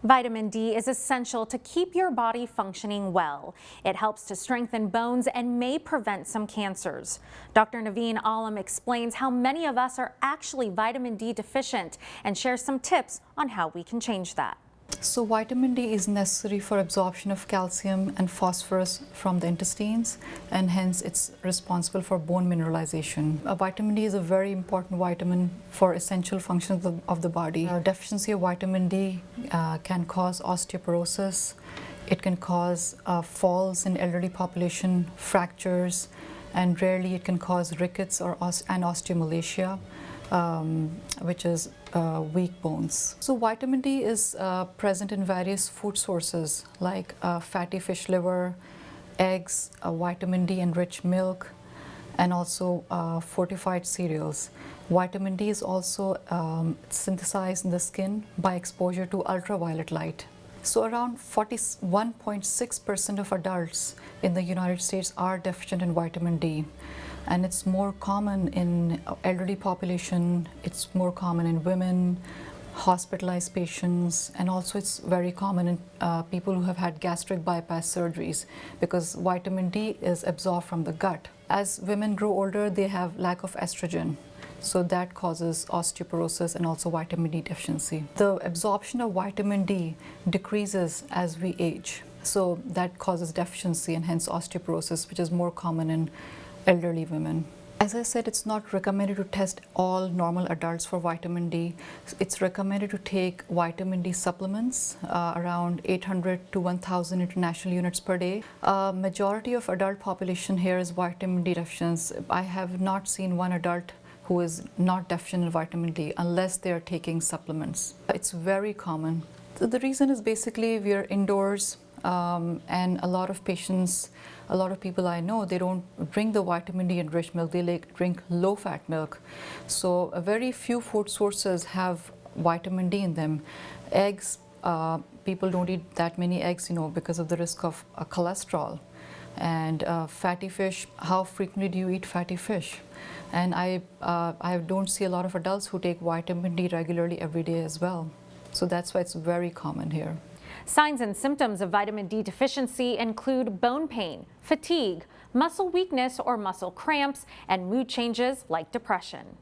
Vitamin D is essential to keep your body functioning well. It helps to strengthen bones and may prevent some cancers. Dr. Naveen Alam explains how many of us are actually vitamin D deficient and shares some tips on how we can change that. So vitamin D is necessary for absorption of calcium and phosphorus from the intestines, and hence it's responsible for bone mineralization. Vitamin D is a very important vitamin for essential functions of the body. Deficiency of vitamin D can cause osteoporosis. It can cause falls in elderly population, fractures, and rarely it can cause rickets or osteomalacia. Which is weak bones. So vitamin D is present in various food sources like fatty fish liver, eggs, vitamin D enriched milk, and also fortified cereals. Vitamin D is also synthesized in the skin by exposure to ultraviolet light. So around 41.6% of adults in the United States are deficient in vitamin D. And it's more common in elderly population, it's more common in women, hospitalized patients, and also it's very common in people who have had gastric bypass surgeries because vitamin D is absorbed from the gut. As women grow older, they have lack of estrogen. So that causes osteoporosis and also vitamin D deficiency. The absorption of vitamin D decreases as we age. So that causes deficiency and hence osteoporosis, which is more common in elderly women. As I said, it's not recommended to test all normal adults for vitamin D. It's recommended to take vitamin D supplements, around 800 to 1,000 international units per day. Majority of adult population here is vitamin D deficient. I have not seen one adult who is not deficient in vitamin D unless they are taking supplements. It's very common. The reason is basically we are indoors, and a lot of patients, a lot of people I know, they don't drink the vitamin D enriched milk, they drink low fat milk. So very few food sources have vitamin D in them. Eggs, people don't eat that many eggs, because of the risk of cholesterol. And fatty fish, how frequently do you eat fatty fish? And I don't see a lot of adults who take vitamin D regularly every day as well. So that's why it's very common here. Signs and symptoms of vitamin D deficiency include bone pain, fatigue, muscle weakness or muscle cramps, and mood changes like depression.